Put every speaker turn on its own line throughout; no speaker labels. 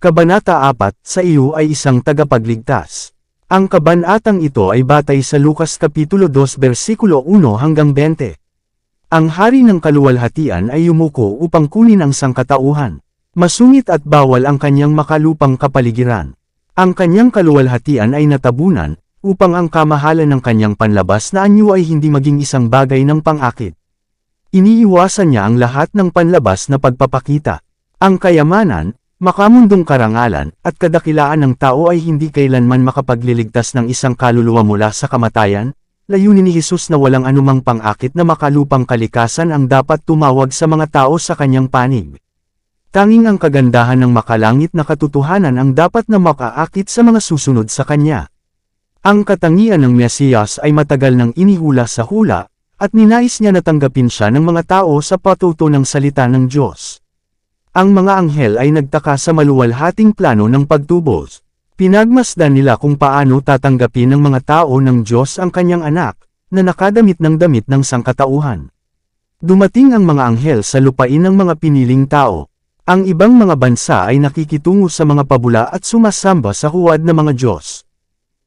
Kabanata 4, sa iyo ay isang tagapagligtas. Ang kabanatang ito ay batay sa Lucas Kapitulo 2 versikulo 1 hanggang 20. Ang hari ng kaluwalhatian ay yumuko upang kunin ang sangkatauhan. Masungit at bawal ang kanyang makalupang kapaligiran. Ang kanyang kaluwalhatian ay natabunan, upang ang kamahalan ng kanyang panlabas na anyo ay hindi maging isang bagay ng pang-akit. Iniiwasan niya ang lahat ng panlabas na pagpapakita. Ang kayamanan, makamundong karangalan, at kadakilaan ng tao ay hindi kailanman makapagliligtas ng isang kaluluwa mula sa kamatayan. Layunin ni Jesus na walang anumang pang-akit na makalupang kalikasan ang dapat tumawag sa mga tao sa kanyang panig. Tanging ang kagandahan ng makalangit na katotohanan ang dapat na makaakit sa mga susunod sa kanya. Ang katangian ng Mesiyas ay matagal nang inihula sa hula, at ninais niya na tanggapin siya ng mga tao sa patuto ng salita ng Diyos. Ang mga anghel ay nagtaka sa maluwalhating plano ng pagtubos. Pinagmasdan nila kung paano tatanggapin ng mga tao ng Diyos ang kanyang anak, na nakadamit ng damit ng sangkatauhan. Dumating ang mga anghel sa lupain ng mga piniling tao. Ang ibang mga bansa ay nakikitungo sa mga pabula at sumasamba sa huwad ng mga Diyos.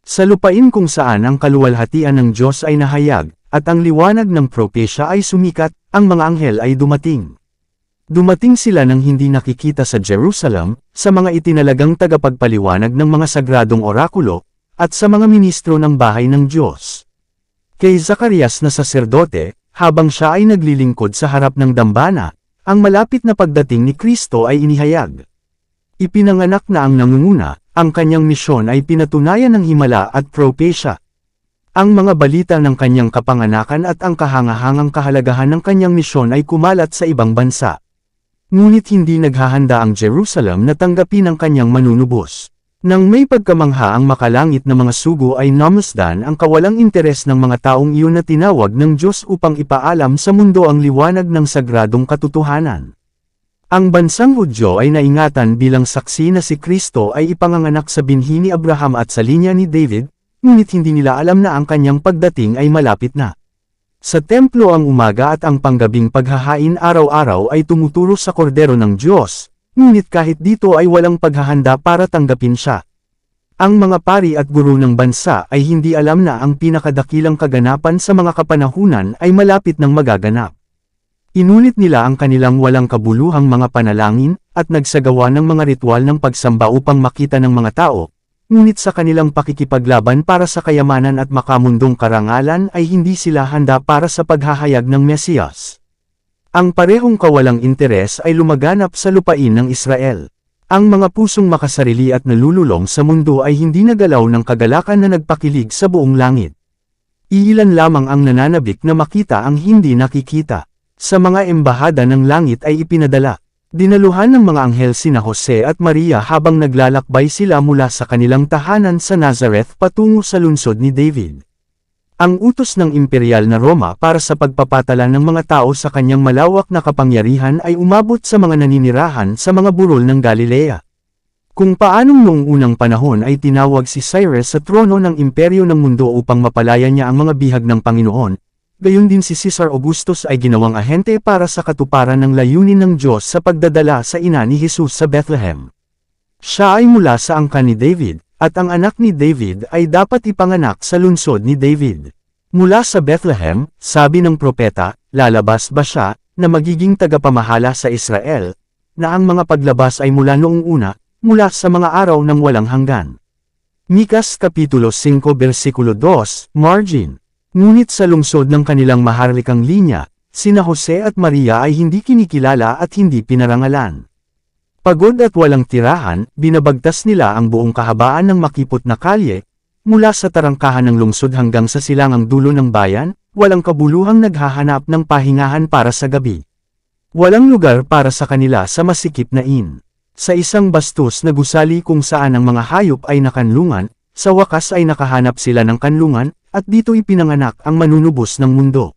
Sa lupain kung saan ang kaluwalhatian ng Diyos ay nahayag, at ang liwanag ng propesya ay sumikat, ang mga anghel ay dumating. Dumating sila nang hindi nakikita sa Jerusalem, sa mga itinalagang tagapagpaliwanag ng mga sagradong orakulo, at sa mga ministro ng bahay ng Diyos. Kay Zacarias na saserdote, habang siya ay naglilingkod sa harap ng dambana, ang malapit na pagdating ni Kristo ay inihayag. Ipinanganak na ang nangunguna, ang kanyang misyon ay pinatunayan ng himala at propesya. Ang mga balita ng kanyang kapanganakan at ang kahangahangang kahalagahan ng kanyang misyon ay kumalat sa ibang bansa. Ngunit hindi naghahanda ang Jerusalem na tanggapin ang kanyang manunubos. Nang may pagkamangha ang makalangit na mga sugo ay namasdan ang kawalang interes ng mga taong iyon na tinawag ng Diyos upang ipaalam sa mundo ang liwanag ng sagradong katotohanan. Ang bansang Hudyo ay naingatan bilang saksi na si Kristo ay ipanganganak sa binhi ni Abraham at sa linya ni David, ngunit hindi nila alam na ang kanyang pagdating ay malapit na. Sa templo ang umaga at ang panggabing paghahain araw-araw ay tumuturo sa kordero ng Diyos, ngunit kahit dito ay walang paghahanda para tanggapin siya. Ang mga pari at guro ng bansa ay hindi alam na ang pinakadakilang kaganapan sa mga kapanahunan ay malapit nang magaganap. Inulit nila ang kanilang walang kabuluhang mga panalangin, at nagsagawa ng mga ritual ng pagsamba upang makita ng mga tao, ngunit sa kanilang pakikipaglaban para sa kayamanan at makamundong karangalan ay hindi sila handa para sa paghahayag ng Mesiyas. Ang parehong kawalang interes ay lumaganap sa lupain ng Israel. Ang mga pusong makasarili at nalululong sa mundo ay hindi nagalaw ng kagalakan na nagpakilig sa buong langit. Iilan lamang ang nananabik na makita ang hindi nakikita. Sa mga embahada ng langit ay ipinadala. Dinaluhan ng mga anghel sina Jose at Maria habang naglalakbay sila mula sa kanilang tahanan sa Nazareth patungo sa lungsod ni David. Ang utos ng imperial na Roma para sa pagpapatala ng mga tao sa kanyang malawak na kapangyarihan ay umabot sa mga naninirahan sa mga burol ng Galilea. Kung paanong noong unang panahon ay tinawag si Cyrus sa trono ng imperyo ng mundo upang mapalaya niya ang mga bihag ng Panginoon, gayon din si Caesar Augustus ay ginawang ahente para sa katuparan ng layunin ng Diyos sa pagdadala sa ina ni Jesus sa Bethlehem. Siya ay mula sa angkan ni David, at ang anak ni David ay dapat ipanganak sa lungsod ni David. Mula sa Bethlehem, sabi ng propeta, lalabas ba siya, na magiging tagapamahala sa Israel, na ang mga paglabas ay mula noong una, mula sa mga araw ng walang hanggan. Mikas Kapitulo 5 versikulo 2, margin. Ngunit sa lungsod ng kanilang maharlikang linya, sina Jose at Maria ay hindi kinikilala at hindi pinarangalan. Pagod at walang tirahan, binabagtas nila ang buong kahabaan ng makipot na kalye, mula sa tarangkahan ng lungsod hanggang sa silangang dulo ng bayan, walang kabuluhang naghahanap ng pahingahan para sa gabi. Walang lugar para sa kanila sa masikip na inn. Sa isang bastos na gusali kung saan ang mga hayop ay nakanlungan, sa wakas ay nakahanap sila ng kanlungan, at dito ipinanganak ang manunubos ng mundo.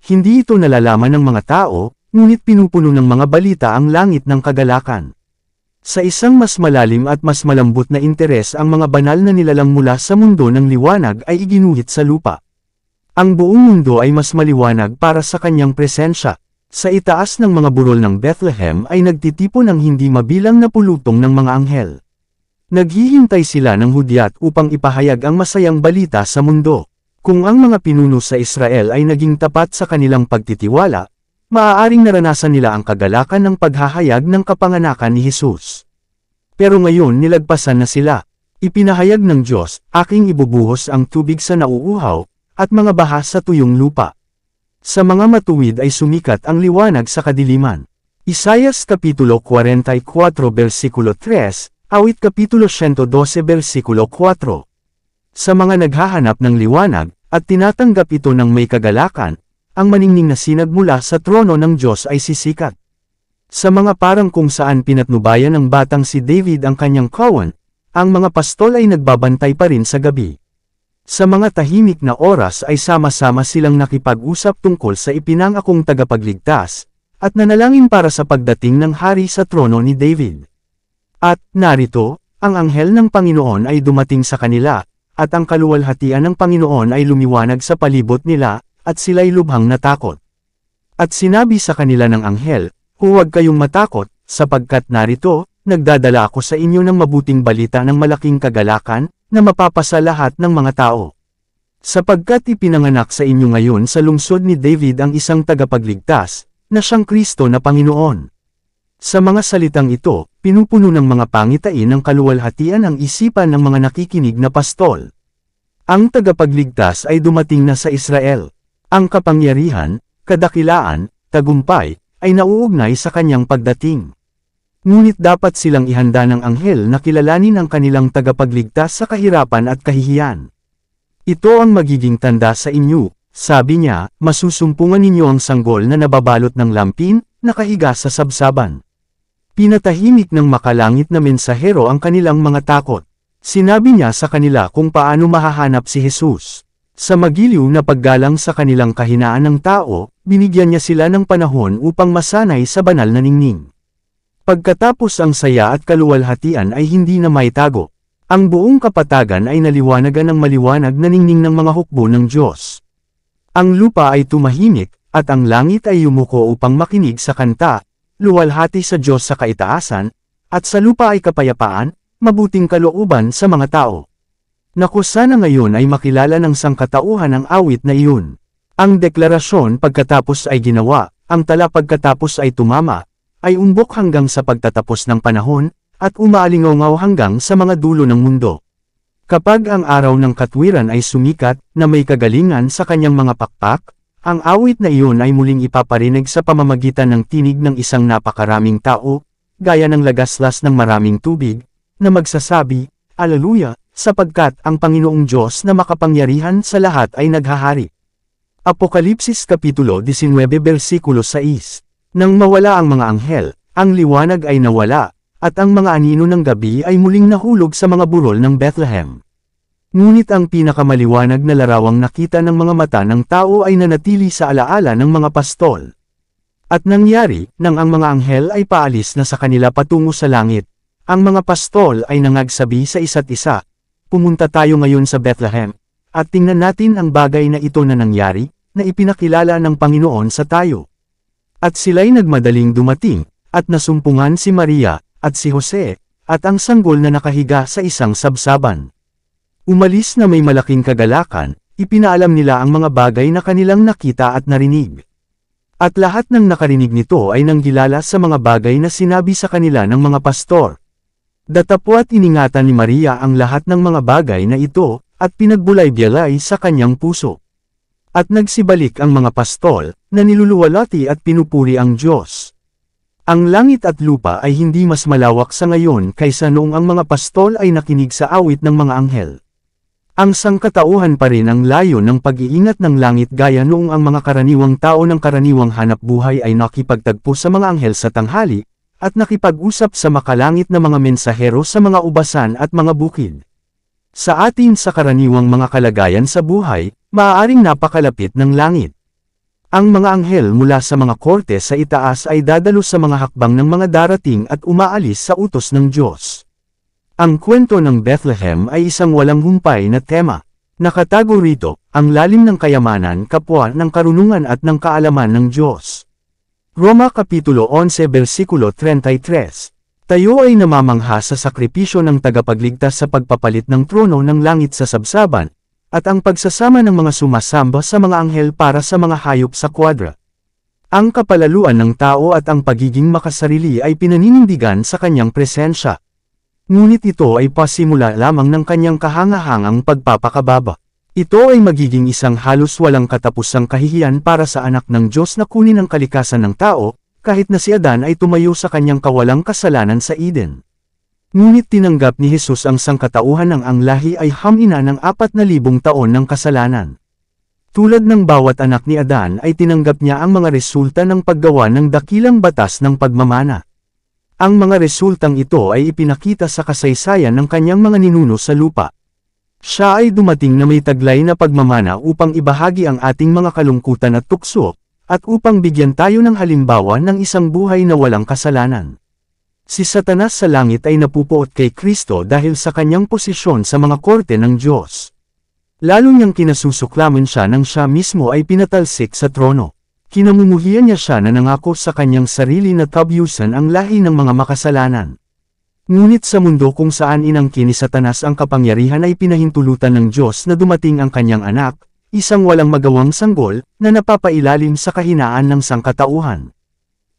Hindi ito nalalaman ng mga tao, ngunit pinupuno ng mga balita ang langit ng kagalakan. Sa isang mas malalim at mas malambot na interes ang mga banal na nilalang mula sa mundo ng liwanag ay iginuhit sa lupa. Ang buong mundo ay mas maliwanag para sa kanyang presensya. Sa itaas ng mga burol ng Bethlehem ay nagtitipon ang hindi mabilang na pulutong ng mga anghel. Naghihintay sila ng hudyat upang ipahayag ang masayang balita sa mundo. Kung ang mga pinuno sa Israel ay naging tapat sa kanilang pagtitiwala, maaaring naranasan nila ang kagalakan ng paghahayag ng kapanganakan ni Jesus. Pero ngayon nilagpasan na sila. Ipinahayag ng Diyos, aking ibubuhos ang tubig sa nauuhaw, at mga baha sa tuyong lupa. Sa mga matuwid ay sumikat ang liwanag sa kadiliman. Isaias Kapitulo 44 versikulo 3, Awit Kapitulo 112 versikulo 4. Sa mga naghahanap ng liwanag, at tinatanggap ito ng may kagalakan, ang maningning na sinag mula sa trono ng Diyos ay sisikat. Sa mga parang kung saan pinatnubayan ng batang si David ang kanyang kawan, ang mga pastol ay nagbabantay pa rin sa gabi. Sa mga tahimik na oras ay sama-sama silang nakipag-usap tungkol sa ipinangakong tagapagligtas, at nanalangin para sa pagdating ng hari sa trono ni David. At, narito, ang anghel ng Panginoon ay dumating sa kanila, at ang kaluwalhatian ng Panginoon ay lumiwanag sa palibot nila, at sila'y lubhang natakot. At sinabi sa kanila ng anghel, huwag kayong matakot, sapagkat narito, nagdadala ako sa inyo ng mabuting balita ng malaking kagalakan, na mapapasa lahat ng mga tao. Sapagkat ipinanganak sa inyo ngayon sa lungsod ni David ang isang tagapagligtas, na siyang Kristo na Panginoon. Sa mga salitang ito, pinupuno ng mga pangitain ng kaluwalhatian ang isipan ng mga nakikinig na pastol. Ang tagapagligtas ay dumating na sa Israel. Ang kapangyarihan, kadakilaan, tagumpay, ay nauugnay sa kanyang pagdating. Ngunit dapat silang ihanda ng anghel na kilalanin ang kanilang tagapagligtas sa kahirapan at kahihiyan. Ito ang magiging tanda sa inyo, sabi niya, masusumpungan ninyo ang sanggol na nababalot ng lampin, nakahiga sa sabsaban. Pinatahimik ng makalangit na mensahero ang kanilang mga takot. Sinabi niya sa kanila kung paano mahahanap si Jesus. Sa magiliw na paggalang sa kanilang kahinaan ng tao, binigyan niya sila ng panahon upang masanay sa banal na ningning. Pagkatapos ang saya at kaluwalhatian ay hindi na maitago. Ang buong kapatagan ay naliwanagan ng maliwanag na ningning ng mga hukbo ng Diyos. Ang lupa ay tumahimik, at ang langit ay yumuko upang makinig sa kanta, luwalhati sa Diyos sa kaitaasan, at sa lupa ay kapayapaan, mabuting kalooban sa mga tao. Naku sana ngayon ay makilala ng sangkatauhan ang awit na iyon. Ang deklarasyon pagkatapos ay ginawa, ang tala pagkatapos ay tumama, ay umbok hanggang sa pagtatapos ng panahon, at umaalingaw hanggang sa mga dulo ng mundo. Kapag ang araw ng katwiran ay sumikat, na may kagalingan sa kanyang mga pakpak, ang awit na iyon ay muling ipaparinig sa pamamagitan ng tinig ng isang napakaraming tao, gaya ng lagaslas ng maraming tubig, na magsasabi, Alleluia, sapagkat ang Panginoong Diyos na makapangyarihan sa lahat ay naghahari. Apokalipsis Kapitulo 19 versikulo 6. Nang mawala ang mga anghel, ang liwanag ay nawala, at ang mga anino ng gabi ay muling nahulog sa mga burol ng Bethlehem. Ngunit ang pinakamaliwanag na larawang nakita ng mga mata ng tao ay nanatili sa alaala ng mga pastol. At nangyari, nang ang mga anghel ay paalis na sa kanila patungo sa langit, ang mga pastol ay nangagsabi sa isa't isa, pumunta tayo ngayon sa Bethlehem, at tingnan natin ang bagay na ito na nangyari, na ipinakilala ng Panginoon sa tayo. At sila'y nagmadaling dumating, at nasumpungan si Maria, at si Jose, at ang sanggol na nakahiga sa isang sabsaban. Umalis na may malaking kagalakan, ipinaalam nila ang mga bagay na kanilang nakita at narinig. At lahat ng nakarinig nito ay nanggilala sa mga bagay na sinabi sa kanila ng mga pastor. Datapwat iningatan ni Maria ang lahat ng mga bagay na ito, at pinagbulay-byalay sa kanyang puso. At nagsibalik ang mga pastol, na niluluwalhati at pinupuri ang Diyos. Ang langit at lupa ay hindi mas malawak sa ngayon kaysa noong ang mga pastol ay nakinig sa awit ng mga anghel. Ang sangkatauhan pa rin ang layo ng pag-iingat ng langit gaya noong ang mga karaniwang tao ng karaniwang hanap buhay ay nakipagtagpo sa mga anghel sa tanghali, at nakipag-usap sa makalangit na mga mensahero sa mga ubasan at mga bukid. Sa atin sa karaniwang mga kalagayan sa buhay, maaaring napakalapit ng langit. Ang mga anghel mula sa mga korte sa itaas ay dadalo sa mga hakbang ng mga darating at umaalis sa utos ng Diyos. Ang kwento ng Bethlehem ay isang walang humpay na tema. Nakatago rito, ang lalim ng kayamanan kapwa ng karunungan at ng kaalaman ng Diyos. Roma Kapitulo 11 Versikulo 33. Tayo ay namamangha sa sakripisyo ng tagapagligtas sa pagpapalit ng trono ng langit sa sabsaban, at ang pagsasama ng mga sumasamba sa mga anghel para sa mga hayop sa kwadra. Ang kapalaluan ng tao at ang pagiging makasarili ay pinaninindigan sa kanyang presensya. Ngunit ito ay pasimula lamang ng kanyang kahangahangang pagpapakababa. Ito ay magiging isang halos walang katapusang kahihiyan para sa anak ng Diyos na kunin ang kalikasan ng tao, kahit na si Adan ay tumayo sa kanyang kawalang kasalanan sa Eden. Ngunit tinanggap ni Jesus ang sangkatauhan ng ang lahi ay hamina ng 4,000 taon ng kasalanan. Tulad ng bawat anak ni Adan ay tinanggap niya ang mga resulta ng paggawa ng dakilang batas ng pagmamana. Ang mga resultang ito ay ipinakita sa kasaysayan ng kanyang mga ninuno sa lupa. Siya ay dumating na may taglay na pagmamana upang ibahagi ang ating mga kalungkutan at tukso, at upang bigyan tayo ng halimbawa ng isang buhay na walang kasalanan. Si Satanas sa langit ay napupuot kay Kristo dahil sa kanyang posisyon sa mga korte ng Diyos. Lalo niyang kinasusuklaman siya nang siya mismo ay pinatalsik sa trono. Kinamumuhian niya siya na nangako sa kanyang sarili na tabyusan ang lahi ng mga makasalanan. Ngunit sa mundo kung saan inangkin ni Satanas ang kapangyarihan ay pinahintulutan ng Diyos na dumating ang kanyang anak, isang walang magawang sanggol, na napapailalim sa kahinaan ng sangkatauhan.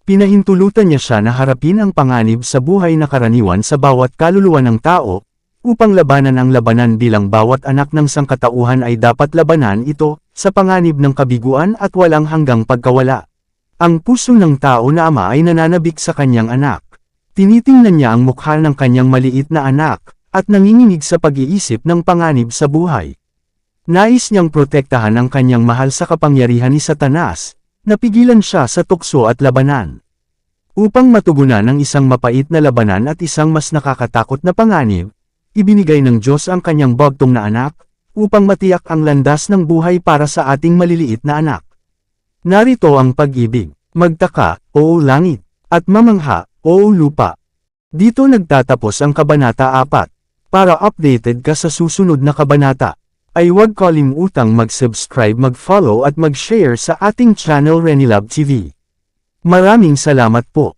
Pinahintulutan niya siya na harapin ang panganib sa buhay na karaniwan sa bawat kaluluwa ng tao, upang labanan ang labanan bilang bawat anak ng sangkatauhan ay dapat labanan ito, sa panganib ng kabiguan at walang hanggang pagkawala. Ang puso ng tao na ama ay nananabik sa kanyang anak. Tinitingnan niya ang mukha ng kanyang maliit na anak, at nanginginig sa pag-iisip ng panganib sa buhay. Nais niyang protektahan ang kanyang mahal sa kapangyarihan ni Satanas, napigilan siya sa tukso at labanan. Upang matugunan ang isang mapait na labanan at isang mas nakakatakot na panganib, ibinigay ng Diyos ang kanyang bagtong na anak, upang matiyak ang landas ng buhay para sa ating maliliit na anak. Narito ang pag-ibig, magtaka, o langit, at mamangha, o lupa. Dito nagtatapos ang Kabanata 4. Para updated ka sa susunod na kabanata, ay huwag kalimutang mag-subscribe, mag-follow at mag-share sa ating channel Renilab TV. Maraming salamat po.